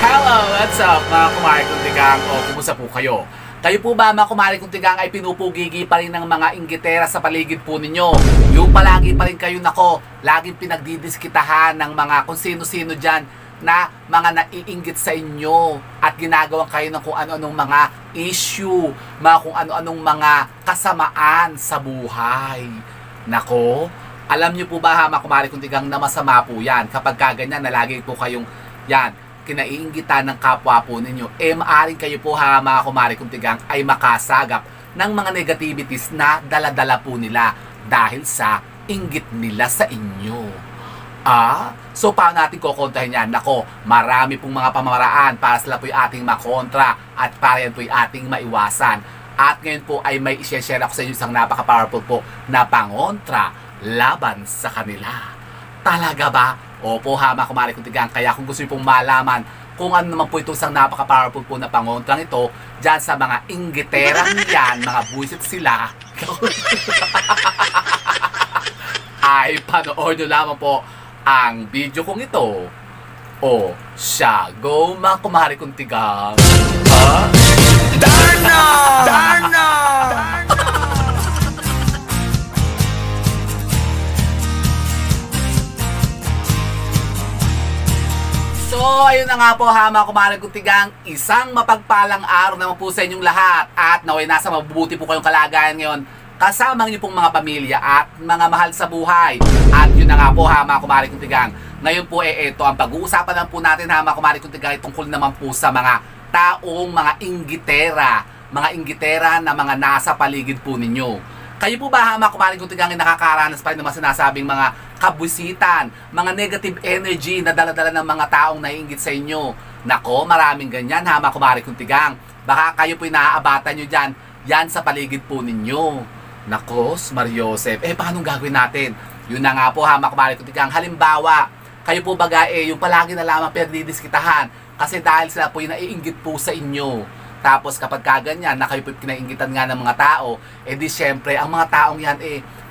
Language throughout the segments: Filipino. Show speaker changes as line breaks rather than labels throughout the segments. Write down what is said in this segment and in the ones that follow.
Hello, what's up mga kumari kong tigang o kumusta po kayo? Kayo po ba mga kumari kong tigang ay pinupugigi pa rin ng mga inggitera sa paligid po ninyo? Yung palagi pa rin kayo nako, laging pinagdidiskitahan ng mga kung sino-sino dyan na mga naiinggit sa inyo at ginagawan kayo ng kung ano-anong mga issue, mga kung ano-anong mga kasamaan sa buhay. Nako, alam niyo po ba ha mga kumari kong tigang na masama po yan kapag kaganyan na lagi po kayong yan, kinaiinggitan ng kapwa po ninyo, maaring kayo po ha mga kumari kong tigang ay makasagap ng mga negativities na dala-dala po nila dahil sa inggit nila sa inyo. So paano natin kukontrahin yan? Nako, marami pong mga pamamaraan para sila po yung ating makontra at para yan po yung ating maiwasan. At ngayon po ay may i-share ako sa inyo isang napaka-powerful po na pangontra laban sa kanila. Talaga ba? Opo ha mga kumari kong tigang. Kaya kung gusto niyo pong malaman kung ano naman po itong isang napaka-powerful po na pangontrang ito dyan sa mga inggiterang yan, mga buwisit sila ay panoorin nyo lamang po ang video kong ito. O siya, go mga kumari kong tigang.
Darna! Darna!
So, ayun na nga po ha mga kumari kong tigang, isang mapagpalang araw naman po sa inyong lahat at naway nasa mabubuti po kayong kalagayan ngayon kasama niyo pong mga pamilya at mga mahal sa buhay. At yun na nga po ha mga kumari kong tigang, ngayon po ito ang pag-uusapan lang po natin ha mga kumari kong tigang tungkol naman po sa mga taong mga inggitera na mga nasa paligid po ninyo. Kayo po ba ha mga kumari kong tigang nakakaranas pa rin ng mga sinasabing mga kabwisitan, mga negative energy na dala-dala ng mga taong naiinggit sa inyo? Nako, maraming ganyan ha mga kumari kong tigang. Baka kayo po naaabatan nyo dyan, yan sa paligid po ninyo. Nako, Mariosep, paano gagawin natin? Yun na nga po ha mga kumari kong tigang. Halimbawa, kayo po baga yung palagi na lamang pinagdidiskitahan kasi dahil sila po yung naiinggit po sa inyo. Tapos kapag kaganyan na kayo po kinainggitan nga ng mga tao, di syempre ang mga taong yan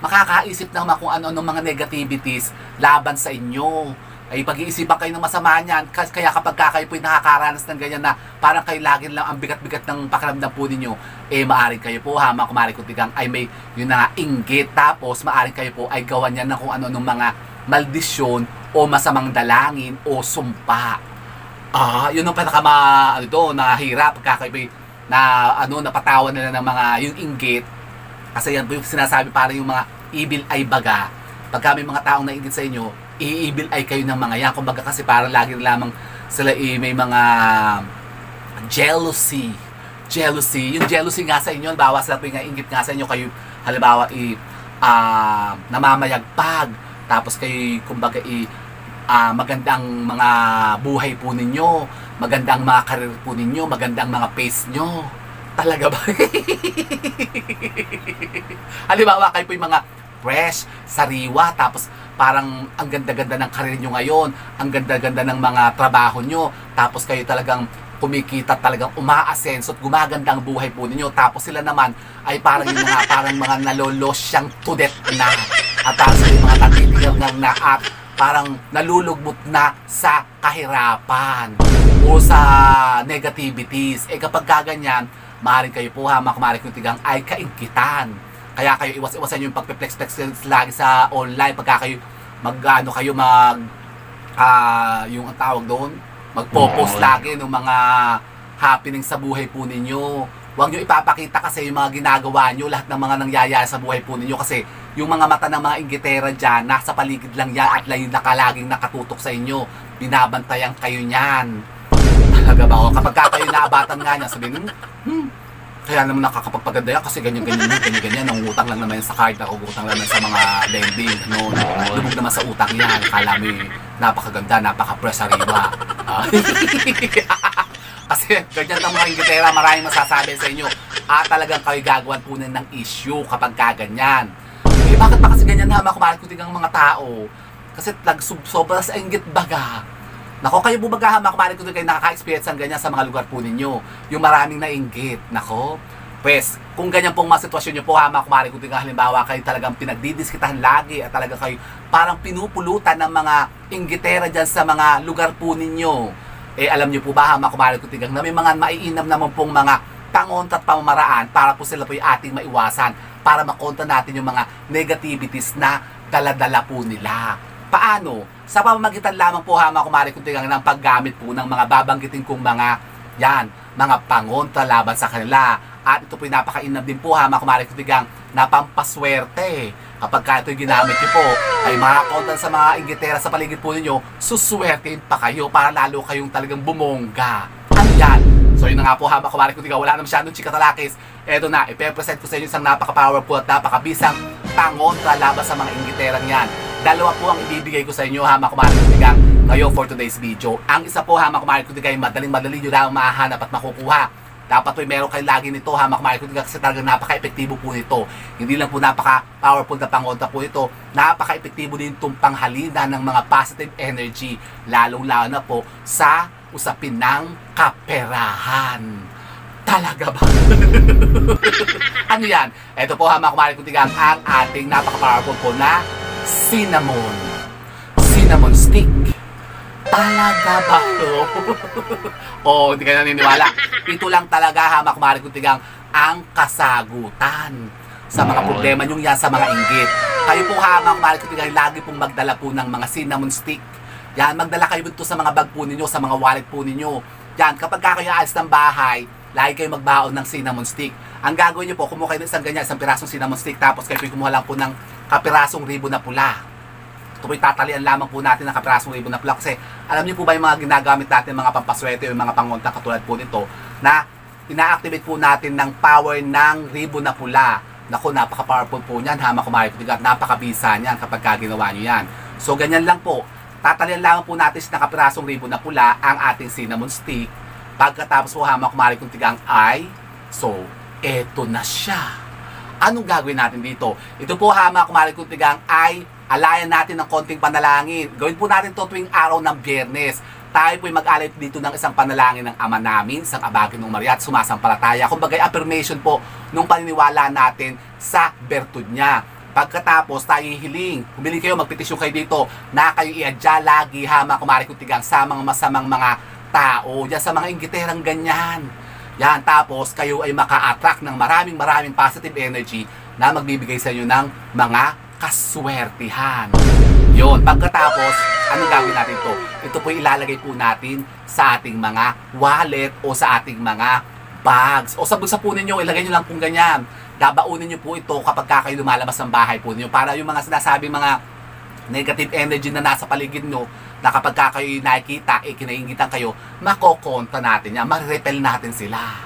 makakaisip ng kung ano-ano mga negativities laban sa inyo. Ay pag-iisipan kayo ng masama niyan, kaya kapag kayo po nakakaranas ng ganyan na parang kayo lagi lang ang bigat-bigat ng pakiramdam po ninyo, maaring kayo po ha mga kumari kong tigang ay may yun na inggit. Tapos maaring kayo po ay gawan niyan ng kung ano-anong mga maldisyon o masamang dalangin o sumpa. Yun ang nahirap pagka kayo na napatawan nila ng mga yung inggit. Kasi yan po yung sinasabi para yung mga evil eye baga. Pagka may mga taong nainggit sa inyo, i-evil eye kayo ng mga yan. Kumbaga kasi parang lagi lamang sila may mga jealousy. Yung jealousy nga sa inyo, halimbawa sila po yung inggit nga sa inyo, kayo halimbawa namamayagpag. Tapos kayo kumbaga magandang mga buhay po ninyo, magandang mga karir po ninyo, magandang mga face nyo. Talaga ba? Halimbawa kayo po yung mga fresh, sariwa, tapos parang ang ganda-ganda ng karir nyo ngayon, ang ganda-ganda ng mga trabaho nyo, tapos kayo talagang kumikita, talagang umaasenso at gumaganda ang buhay po ninyo. Tapos sila naman ay parang yung mga nalolosyang to death na at tapos yung mga natitigaw na at parang nalulugmot na sa kahirapan o sa negativities. Kapag kaganyan, maaaring kayo po ha mga kumari kong tigang ay kainggitan. Kaya kayo iwas-iwasan yung pagpe-flex-flex lagi sa online. Pagka kayo yung ang tawag doon, magpo-post lagi ng mga happening sa buhay po ninyo. Huwag nyo ipapakita kasi yung mga ginagawa nyo, lahat ng mga nangyayari sa buhay po ninyo. Kasi yung mga mata ng mga inggitera dyan, nasa paligid lang yan at laging nakatutok sa inyo. Binabantayan kayo niyan. Talaga ba? O kapag kayo naabatan nga niya, sabihin, kaya naman nakakapagpaganda yan kasi ganyan. Nangungutang lang naman sa card, nakugutang lang naman sa mga lending. Lubog naman sa utang yan. Kala mo napakaganda, napaka-presariwa. Kasi ganyan ng mga inggitera, maraming masasabi sa inyo. Talagang kayo gagawan po ng issue kapag kaganyan. Bakit pa kasi ganyan ha, kumari ko tigang mga tao? Kasi sobra sa inggit baga. Nako, kayo po baga ha, kumari ko kayo nakaka-experience ng ganyan sa mga lugar po ninyo. Yung maraming nainggit. Nako, pues, kung ganyan pong mga sitwasyon nyo po ha, kumari ko tigang halimbawa kayo talagang pinagdidiskitahan lagi at talagang kayo parang pinupulutan ng mga inggitera dyan sa mga lugar po ninyo. Eh alam niyo po ba, mga kumari kutigang, na may mga maiinam naman pong mga pangontra at pamamaraan para po sila po yung ating maiwasan, para makontra natin yung mga negativities na dala-dala po nila. Paano? Sa pamamagitan lamang po, mga kumari kutigang, ng paggamit po ng mga babanggitin kong mga pangontra laban sa kanila. At ito po yung napakainam din po, mga kumari kutigang, na pampaswerte. Kapag ka ito'y ginamit nyo po, ay makakontra sa mga inggitera sa paligid po ninyo, suswertein pa kayo para lalo kayong talagang bumongga. Ano yan? So yun na nga po, mga kumari kutigang, wala na masyadong chikatalakis. Eto na, ipepresent ko sa inyo isang napaka-powerful at napakabisang pangontra laban sa mga inggiterang yan. Dalawa po ang ibibigay ko sa inyo, mga kumari kutigang, ngayon for today's video. Ang isa po, mga kumari kutigang, madaling-madali nyo lang mahanap at makukuha. Dapat po meron kayo lagi nito, mga kumari kutigang, kasi talagang napaka-epektibo po nito. Hindi lang po napaka-powerful na pangontra po ito, napaka-epektibo din itong panghalina ng mga positive energy, lalong-lalo na po sa usapin ng kaperahan. Talaga ba? Ano yan? Ito po, mga kumari kutigang, ang ating napaka-powerful po na cinnamon stick. Talaga ba ito? O, hindi ka naniniwala. Ito lang talaga, mga kumari kutigang, ang kasagutan sa mga problema nyo yan, sa mga inggit. Kayo po, mga kumari kutigang, lagi pong magdala po ng mga cinnamon stick. Yan, magdala kayo dito sa mga bag po ninyo, sa mga wallet po ninyo. Yan, kapag kayo aalis ng bahay, lagi kayo magbaon ng cinnamon stick. Ang gagawin nyo po, kumuha kayo ng isang ganyan, isang pirasong cinnamon stick, tapos kayo kumuha lang po ng kapirasong ribbon na pula. Ito po tatalian lamang po natin ng kapirasong ribbon na pula, kasi alam niyo po ba yung mga ginagamit natin, mga pampaswerte o yung mga pangontra katulad po nito, na ina-activate po natin ng power ng ribbon na pula. Naku, napaka-powerful po niyan, mga kumari kutigang, napakabisa niyan kapag ginawa nyo yan. So ganyan lang po, tatalian lamang po natin sa kapirasong ribbon na pula ang ating cinnamon stick. Pagkatapos po, mga kumari kutigang, so eto na siya. Anong gagawin natin dito? Ito po, mga kumari kutigang, ay alayan natin ng konting panalangin. Gawin po natin ito tuwing araw ng Biyernes. Tayo po'y mag-alay dito ng isang panalangin ng Ama namin, isang Abagin ng Maria at sumasampalataya. Kumbaga, affirmation po nung paniniwala natin sa bertud niya. Pagkatapos, tayo hihiling. Humiling kayo, magpetisyon kayo dito na kayo i-adya lagi, mga kumari kutigang, sa mga masamang mga tao. Yan, sa mga inggiterang ganyan. Yan, tapos kayo ay maka-attract ng maraming positive energy na magbibigay sa inyo ng mga kaswertihan. Yun, pagkatapos, anong gagawin natin ito? Ito po ilalagay po natin sa ating mga wallet o sa ating mga bags. O sa bulsa po ninyo, ilagay nyo lang kung ganyan. Dabaunin nyo po ito kapag kayo lumalabas ng bahay po ninyo para yung mga sinasabing mga negative energy na nasa paligid nyo, na kapag kayo nakikita, kinaingitan kayo, makokontra natin yan, ma-repel natin sila.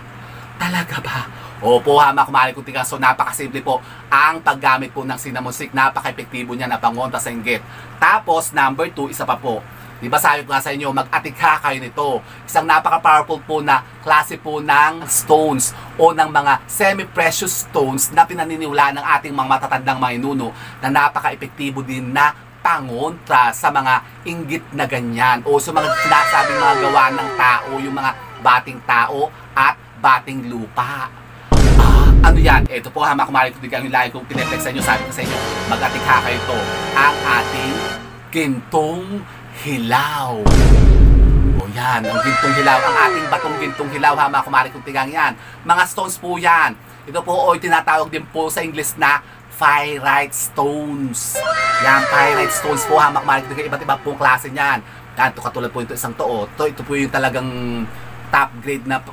Talaga ba? Opo, mga kumari kutigang, so napakasimple po ang paggamit po ng cinnamon stick, napaka-epektibo niya na pangontra sa inggit. Tapos, number 2, isa pa po. Diba sabi ko nga sa inyo, mag-atikha kayo nito. Isang napaka-powerful po na klase po ng stones o ng mga semi-precious stones na pinaniniwalaan ng ating mga matatandang mga inuno na napaka-epektibo din na pangontra sa mga inggit na ganyan o sa mga sinasabing mga gawa ng tao, yung mga bating tao at bating lupa. Ano yan? Ito po, mga kumari kutigang, yung lagi kong pinetext sa inyo, sabi ko sa inyo, mag-atikha kayo ito, ang ating gintong hilaw. O yan, ang gintong hilaw, ang ating batong gintong hilaw, mga kumari kutigang yan. Mga stones po yan. Ito po, o tinatawag din po sa English na pyrite stones. Yan, pyrite stones po, mga kumari kutigang, iba't iba pong klase niyan. Yan, ito katulad po ito isang to. Ito po yung talagang top grade na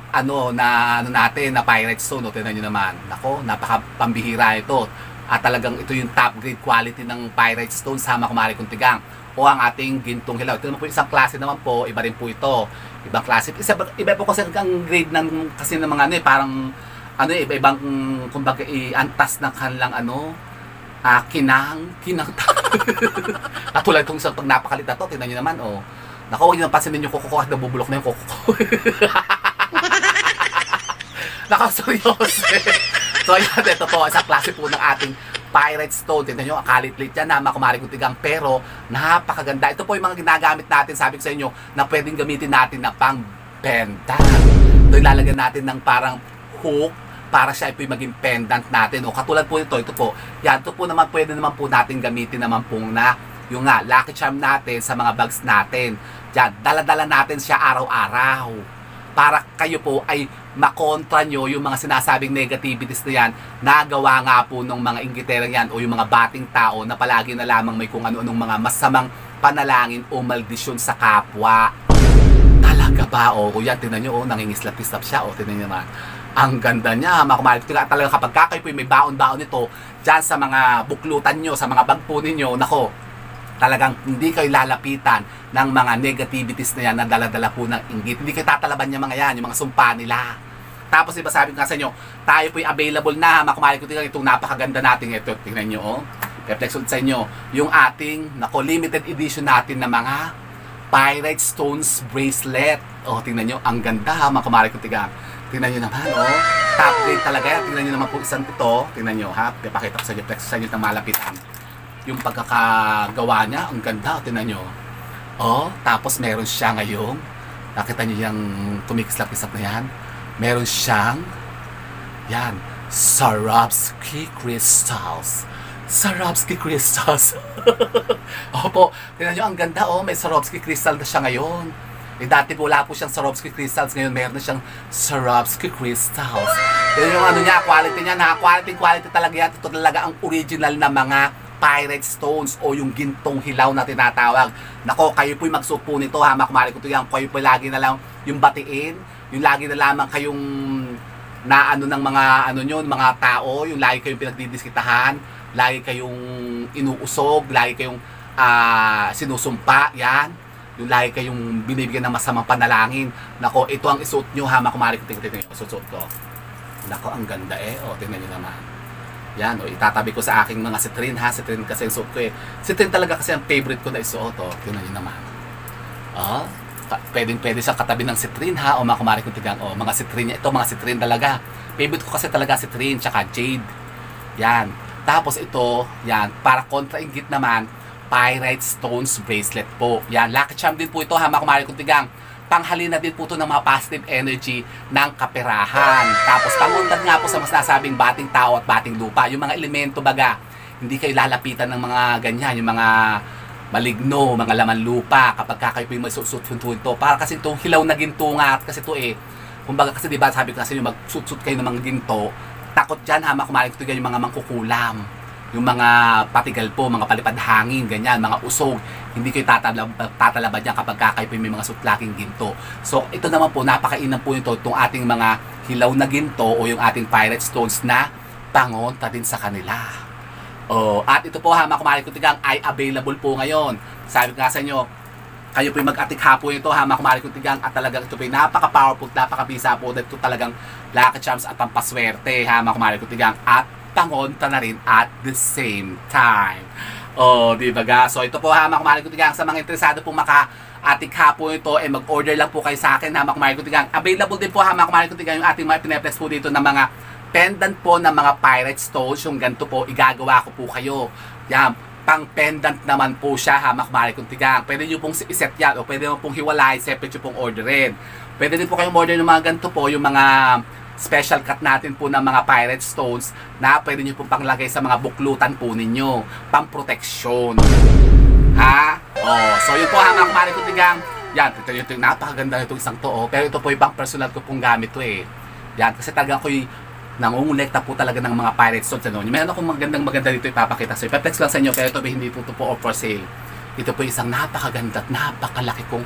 natin na pyrite stone. O, tingnan nyo naman. Nako, napaka-pambihira ito. At talagang ito yung top grade quality ng pyrite stone sa mga kumari kutigang. O ang ating gintong hilaw. Ito naman po isang klase naman po, iba rin po ito. Ibang klase. Iba po kasi ang grade ng kasi ng mga parang iba-ibang kumbaga antas ng kanilang kinang katulad itong isang pag napakalit na to, tingnan nyo naman, naku, huwag nyo napansinin yung kuko ko at nabubulok na yung kuko ko. Naku, seryoso. So, yan, ito po, isang klase po ng ating pyrite stone. Tingnan nyo, akalit-lit yan, mga kumari kutigang, pero napakaganda. Ito po yung mga ginagamit natin, sabi ko sa inyo, na pwedeng gamitin natin na pang pendant. Ito ilalagyan natin ng parang hook para siya ay maging pendant natin. O katulad po ito po, yan, ito po naman, pwede naman po natin gamitin naman pong na yung nga, lucky charm natin sa mga bags natin. Yan, dala-dala natin siya araw-araw. Para kayo po ay makontra nyo yung mga sinasabing negativities na yan, nagawa nga po ng mga inggiterang yan o yung mga bating tao na palagi na lamang may kung ano-anong mga masamang panalangin o maldisyon sa kapwa. Talaga ba? O yan, tingnan nyo, nangingislap-islap siya. O tingnan nyo naman. Ang ganda niya, mga kumalit. Talaga kapag kayo po may baon-baon nito dyan sa mga buklutan nyo, sa mga bag po ninyo, nako, talagang hindi kayo lalapitan ng mga negativities na yan na dala-dala po ng inggit. Hindi kayo tatalaban yung mga yan, yung mga sumpa nila. Tapos diba sabi ko nga sa inyo, tayo po'y available na, mga kumalit ko tingnan itong napakaganda natin. Ito, tingnan nyo, oh. Reflex sa inyo, yung ating, nako, limited edition natin na mga Pyrite Stones bracelet. Oh, tingnan nyo, ang ganda, mga kumalit ko tingnan. Tingnan nyo naman, oh. Top grade talaga yan. Tingnan nyo naman po isang ito. Tingnan nyo, ha. Ipakita ko sa inyo, flex sa inyo ng malapitan. Yung pagkakagawa niya, ang ganda. Tingnan nyo. Oh, tapos meron siya ngayong, nakita nyo yung kumikislap-islap na yan. Meron siyang, yan, Swarovski crystals. Swarovski crystals. Opo, tingnan nyo, ang ganda, oh. May Swarovski crystal na siya ngayon. Eh, dati po wala po siyang Swarovski crystals. Ngayon meron na siyang Swarovski crystals. Tingnan yung ano niya, quality niya, na quality talaga yan. Ito talaga ang original na mga Pyrite Stones o yung gintong hilaw na tinatawag. Nako, kayo po'y magsuot po nito, ha, makumari ko ito yan. Kayo po'y lagi na lang yung batiin, yung lagi na lamang kayong na ano ng mga ano nyo, mga tao, yung lagi kayong pinagdidiskitahan, lagi kayong inuusog, lagi kayong sinusumpa, yan. Yung lagi kayong binibigyan ng masamang panalangin. Nako, ito ang isuot nyo, ha, makumari ko, tingnan nyo, suot ko. Nako, ang ganda eh. O, tingnan nyo naman. Yan, o, itatabi ko sa aking mga citrine, ha. Citrine kasi yung suot ko eh. Citrine talaga kasi ang favorite ko na isuot, o. Tingnan nyo naman. O, pwede siya katabi ng citrine, ha. O, mga kumari kong tigang, o, mga citrine, ito mga citrine talaga. Favorite ko kasi talaga citrine, tsaka jade. Yan. Tapos ito, yan, para kontra-inggit naman, Pyrite Stones bracelet po. Yan, lucky charm din po ito, ha, mga kumari kong tigang. Panghalina din po ito ng mga positive energy ng kaperahan. Tapos pangundan nga po sa mas nasabing bating tao at bating lupa. Yung mga elemento baga, hindi kayo lalapitan ng mga ganyan, yung mga maligno, mga laman lupa, kapag kayo po yung magsusut ito. Para kasi itong hilaw na ginto nga, kasi ito eh, kumbaga kasi diba sabi ko kasi yung magsut-sut kayo ng mga ginto, takot dyan, ha, makumalig ito yung mga mangkukulam. Yung mga patigal po, mga palipad hangin, ganyan, mga usog, hindi kayo tatalabad yan kapag kayo po may mga sutlaking ginto. So, ito naman po, napakainam po ito, itong ating mga hilaw na ginto o yung ating Pyrite Stones na pangontra din sa kanila. Oh, at ito po, ha, mga kumari ko tigang, ay available po ngayon. Sabi ko nga sa inyo, kayo po yung mag-atikha po ito, ha, mga kumari ko tigang, at talagang ito po yung napaka-powerful, napaka-bisa po, ito talagang lucky charms at pampaswerte, ha, mga kumari ko tigang, at pangontra na rin at the same time. Oh, di ba ga? So ito po, ha, mga kumari ko tigang, sa mga interesado pong maka-atikha po ito, eh mag-order lang po kayo sa akin, ha, mga kumari ko tigang. Available din po, ha, mga kumari ko tigang, yung ating mga pineplex po dito ng mga pendant po ng mga Pyrite Stones. Yung ganito po, igagawa ko po kayo. Yan, pang pendant naman po siya, ha, mga kumari ko tigang. Pwede nyo pong iset yan o pwede nyo pong hiwalay, separate nyo pong orderin. Pwede din po kayong order ng mga ganito po, yung mga special cut natin po ng mga Pyrite Stones na pwede nyo pong panglagay sa mga buklutan po ninyo, pang proteksyon, ha? Oh, so yun po, ha, mga kumari ko tigang. Yan, ito yung napakaganda itong isang to, oh. Pero ito po yung pang personal ko pong gamit to eh. Yan, kasi talagang ko'y nangungulekta po talaga ng mga Pyrite Stones, ano. Meron akong maganda dito ipapakita sa inyo. Ipaplex lang sa inyo, pero ito hindi po ito po for sale. Ito po isang napakaganda at napakalaki kong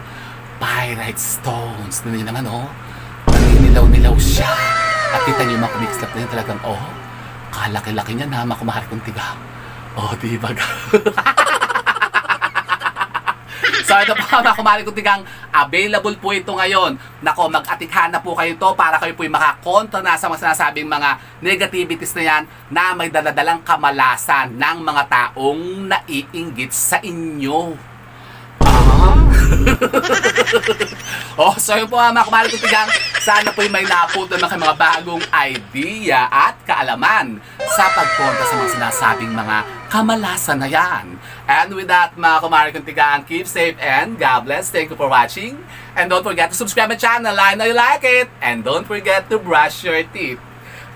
Pyrite Stones. Nandun yun naman, oh. Naninilaw-nilaw siya. At kita nyo yung mga kumikslap na yun talagang, oh, kalaki-laki niya na makumahal kong tiga. Oh, diba? So ito po, mga kumahal kong tigang, available po ito ngayon. Nako, mag-atikha na po kayo ito para kayo po yung makakontra na sa mga sinasabing mga negativities na yan na may daladalang kamalasan ng mga taong naiinggit sa inyo. Oh, so yun po, mga kumahal kong tigang, sana po may napunto ng mga bagong idea at kaalaman sa pagkontra sa mga sinasabing mga kamalasan na yan. And with that, mga kumahal kong tigang, keep safe and God bless. Thank you for watching. And don't forget to subscribe my channel. I know you like it. And don't forget to brush your teeth.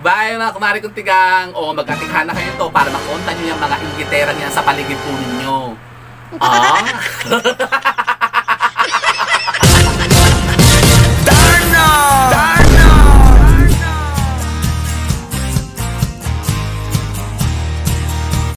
Bye, mga kumahal kong tigang. O mag-atikha na kayo ito para makontra nyo yung mga inggiterang yan sa paligid po ninyo. Ah?